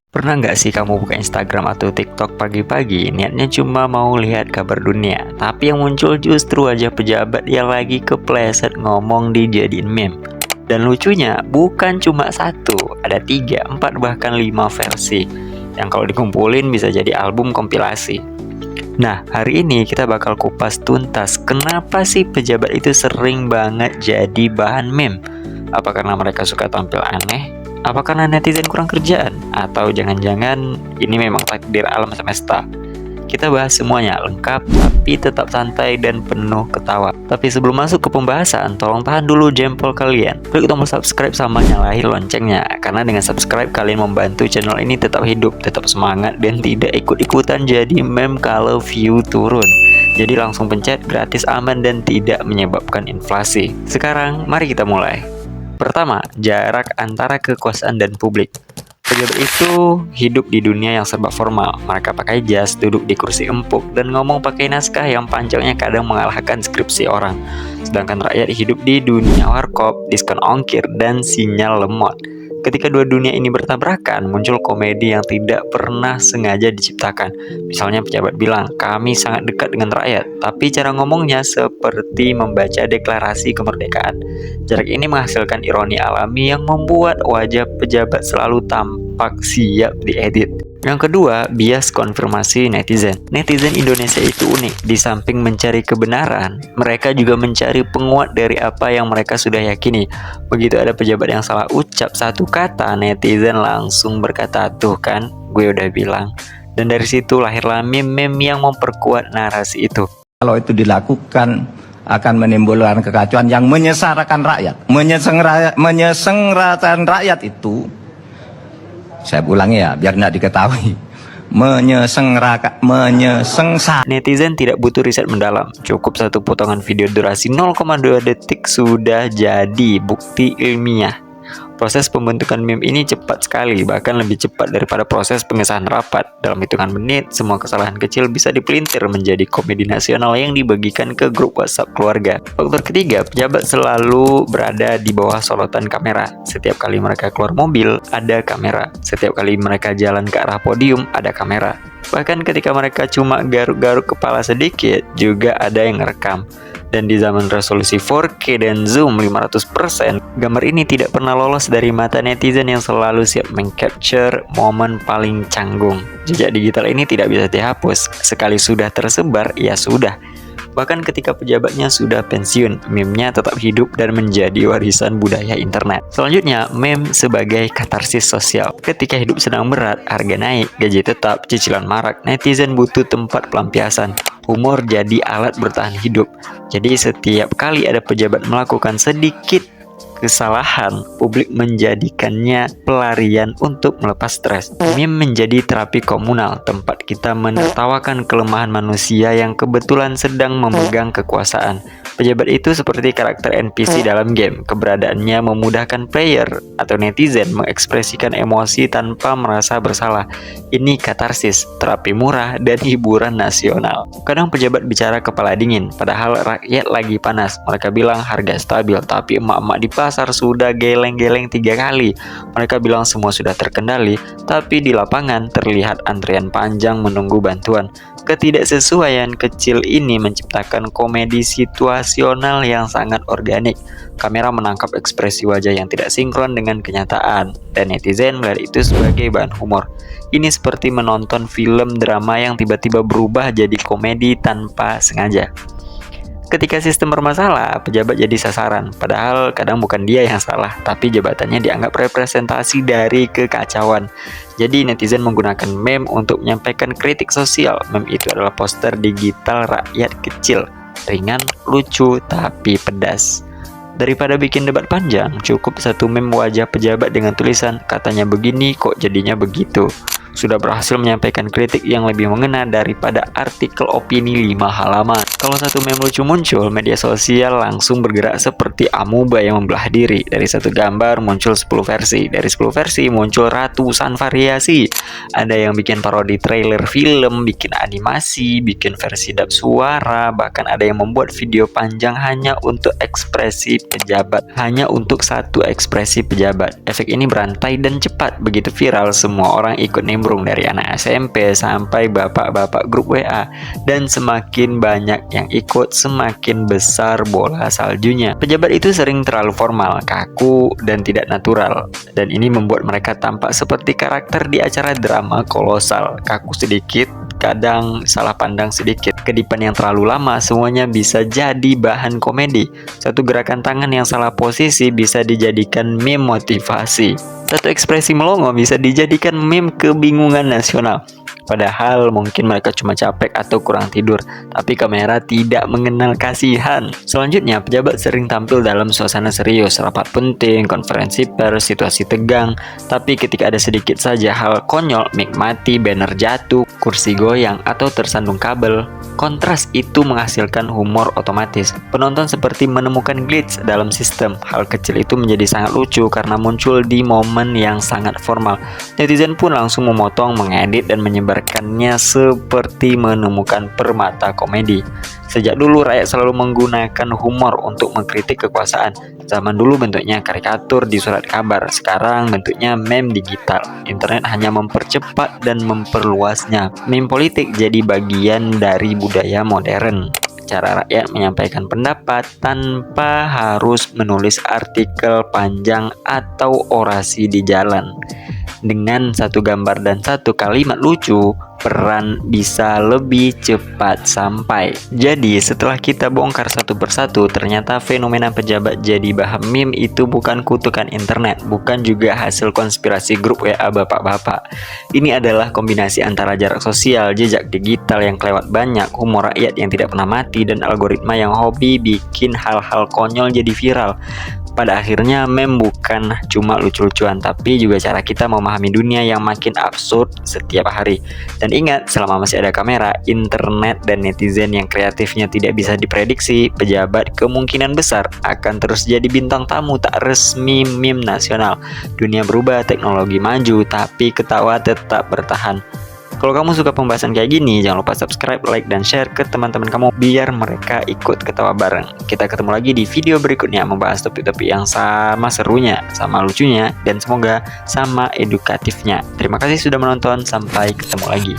Pernah nggak sih kamu buka Instagram atau TikTok pagi-pagi, niatnya cuma mau lihat kabar dunia, tapi yang muncul justru wajah pejabat yang lagi kepleset ngomong dijadiin meme. Dan lucunya, bukan cuma satu, ada 3, 4, bahkan 5 versi, yang kalau dikumpulin bisa jadi album kompilasi. Nah, hari ini kita bakal kupas tuntas kenapa sih pejabat itu sering banget jadi bahan meme. Apa karena mereka suka tampil aneh? Apa karena netizen kurang kerjaan? Atau jangan-jangan ini memang takdir alam semesta? Kita bahas semuanya lengkap, tapi tetap santai dan penuh ketawa. Tapi sebelum masuk ke pembahasan, tolong tahan dulu jempol kalian. Klik tombol subscribe sama nyalain loncengnya. Karena dengan subscribe kalian membantu channel ini tetap hidup, tetap semangat, dan tidak ikut-ikutan jadi meme kalau view turun. Jadi langsung pencet, gratis, aman, dan tidak menyebabkan inflasi. Sekarang, mari kita mulai. Pertama, jarak antara kekuasaan dan publik. Pejabat itu hidup di dunia yang serba formal. Mereka pakai jas, duduk di kursi empuk, dan ngomong pakai naskah yang panjangnya kadang mengalahkan skripsi orang. Sedangkan rakyat hidup di dunia warkop, diskon ongkir, dan sinyal lemot. Ketika dua dunia ini bertabrakan, muncul komedi yang tidak pernah sengaja diciptakan. Misalnya pejabat bilang, kami sangat dekat dengan rakyat, tapi cara ngomongnya seperti membaca deklarasi kemerdekaan. Jarak ini menghasilkan ironi alami yang membuat wajah pejabat selalu tampak siap diedit. Yang kedua, bias konfirmasi netizen. Netizen Indonesia itu unik. Di samping mencari kebenaran, mereka juga mencari penguat dari apa yang mereka sudah yakini. Begitu ada pejabat yang salah ucap satu kata, netizen langsung berkata, tuh kan, gue udah bilang. Dan dari situ lahirlah meme-meme yang memperkuat narasi itu. Kalau itu dilakukan akan menimbulkan kekacauan yang menyengsarakan rakyat. Menyengsarakan rakyat itu, saya ulangi ya, biar tidak diketahui. Menyengsarakan. Netizen tidak butuh riset mendalam. Cukup satu potongan video durasi 0,2 detik sudah jadi bukti ilmiah. Proses pembentukan meme ini cepat sekali, bahkan lebih cepat daripada proses pengesahan rapat. Dalam hitungan menit, semua kesalahan kecil bisa dipelintir menjadi komedi nasional yang dibagikan ke grup WhatsApp keluarga. Faktor ketiga, pejabat selalu berada di bawah sorotan kamera. Setiap kali mereka keluar mobil, ada kamera. Setiap kali mereka jalan ke arah podium, ada kamera. Bahkan ketika mereka cuma garuk-garuk kepala sedikit, juga ada yang ngerekam. Dan di zaman resolusi 4K dan zoom 500%, gambar ini tidak pernah lolos dari mata netizen yang selalu siap mengcapture momen paling canggung. Jejak digital ini tidak bisa dihapus. Sekali sudah tersebar, ya sudah. Bahkan ketika pejabatnya sudah pensiun, meme-nya tetap hidup dan menjadi warisan budaya internet. Selanjutnya, meme sebagai katarsis sosial. Ketika hidup sedang berat, harga naik, gaji tetap, cicilan marak, netizen butuh tempat pelampiasan. Humor jadi alat bertahan hidup. Jadi setiap kali ada pejabat melakukan sedikit kesalahan, publik menjadikannya pelarian untuk melepas stres. Meme menjadi terapi komunal, tempat kita menertawakan kelemahan manusia yang kebetulan sedang memegang kekuasaan. Pejabat itu seperti karakter NPC dalam game. Keberadaannya memudahkan player atau netizen mengekspresikan emosi tanpa merasa bersalah. Ini katarsis, terapi murah, dan hiburan nasional. Kadang pejabat bicara kepala dingin, padahal rakyat lagi panas. Mereka bilang harga stabil, tapi emak-emak di pasar sudah geleng-geleng 3 kali. Mereka bilang semua sudah terkendali, tapi di lapangan terlihat antrian panjang menunggu bantuan. Ketidaksesuaian kecil ini menciptakan komedi situasional yang sangat organik. Kamera menangkap ekspresi wajah yang tidak sinkron dengan kenyataan, dan netizen melihat itu sebagai bahan humor. Ini seperti menonton film drama yang tiba-tiba berubah jadi komedi tanpa sengaja. Ketika sistem bermasalah, pejabat jadi sasaran. Padahal kadang bukan dia yang salah, tapi jabatannya dianggap representasi dari kekacauan. Jadi netizen menggunakan meme untuk menyampaikan kritik sosial. Meme itu adalah poster digital rakyat kecil. Ringan, lucu, tapi pedas. Daripada bikin debat panjang, cukup satu meme wajah pejabat dengan tulisan, katanya begini kok jadinya begitu. sudah berhasil menyampaikan kritik yang lebih mengena daripada artikel opini 5 halaman. Kalau satu meme lucu muncul, media sosial langsung bergerak seperti amuba yang membelah diri. Dari satu gambar muncul 10 versi, dari 10 versi muncul ratusan variasi. Ada yang bikin parodi trailer film, bikin animasi, bikin versi dub suara, bahkan ada yang membuat video panjang hanya untuk ekspresi pejabat, hanya untuk satu ekspresi pejabat. Efek ini berantai dan cepat, begitu viral semua orang ikut nimbrung dari anak SMP sampai bapak-bapak grup WA, dan semakin banyak yang ikut semakin besar bola saljunya. Pejabat itu sering terlalu formal, kaku, dan tidak natural, dan ini membuat mereka tampak seperti karakter di acara drama kolosal, kaku sedikit, kadang salah pandang sedikit. Kedipan yang terlalu lama semuanya bisa jadi bahan komedi. Satu gerakan tangan yang salah posisi bisa dijadikan meme motivasi. Satu ekspresi melongo bisa dijadikan meme kebingungan nasional. Padahal mungkin mereka cuma capek atau kurang tidur, tapi kamera tidak mengenal kasihan. Selanjutnya, pejabat sering tampil dalam suasana serius, rapat penting, konferensi pers, situasi tegang. Tapi ketika ada sedikit saja hal konyol, mic mati, banner jatuh, kursi goyang, atau tersandung kabel, kontras itu menghasilkan humor otomatis. Penonton seperti menemukan glitch dalam sistem. Hal kecil itu menjadi sangat lucu karena muncul di momen yang sangat formal. Netizen pun langsung memotong, mengedit, dan menyebarkannya seperti menemukan permata komedi. Sejak dulu rakyat selalu menggunakan humor untuk mengkritik kekuasaan. Zaman dulu bentuknya karikatur di surat kabar, sekarang bentuknya meme digital. Internet hanya mempercepat dan memperluasnya. Meme politik jadi bagian dari budaya modern. Cara rakyat menyampaikan pendapat tanpa harus menulis artikel panjang atau orasi di jalan. Dengan satu gambar dan satu kalimat lucu, peran bisa lebih cepat sampai. Jadi setelah kita bongkar satu persatu, ternyata fenomena pejabat jadi bahan meme itu bukan kutukan internet, bukan juga hasil konspirasi grup WA bapak-bapak. Ini adalah kombinasi antara jarak sosial, jejak digital yang kelewat banyak, humor rakyat yang tidak pernah mati, dan algoritma yang hobi bikin hal-hal konyol jadi viral. Pada akhirnya meme bukan cuma lucu-lucuan, tapi juga cara kita memahami dunia yang makin absurd setiap hari. Dan ingat, selama masih ada kamera, internet, dan netizen yang kreatifnya tidak bisa diprediksi, pejabat kemungkinan besar akan terus jadi bintang tamu tak resmi meme nasional. Dunia berubah, teknologi maju, tapi ketawa tetap bertahan. Kalau kamu suka pembahasan kayak gini, jangan lupa subscribe, like, dan share ke teman-teman kamu biar mereka ikut ketawa bareng. Kita ketemu lagi di video berikutnya membahas topik-topik yang sama serunya, sama lucunya, dan semoga sama edukatifnya. Terima kasih sudah menonton, sampai ketemu lagi.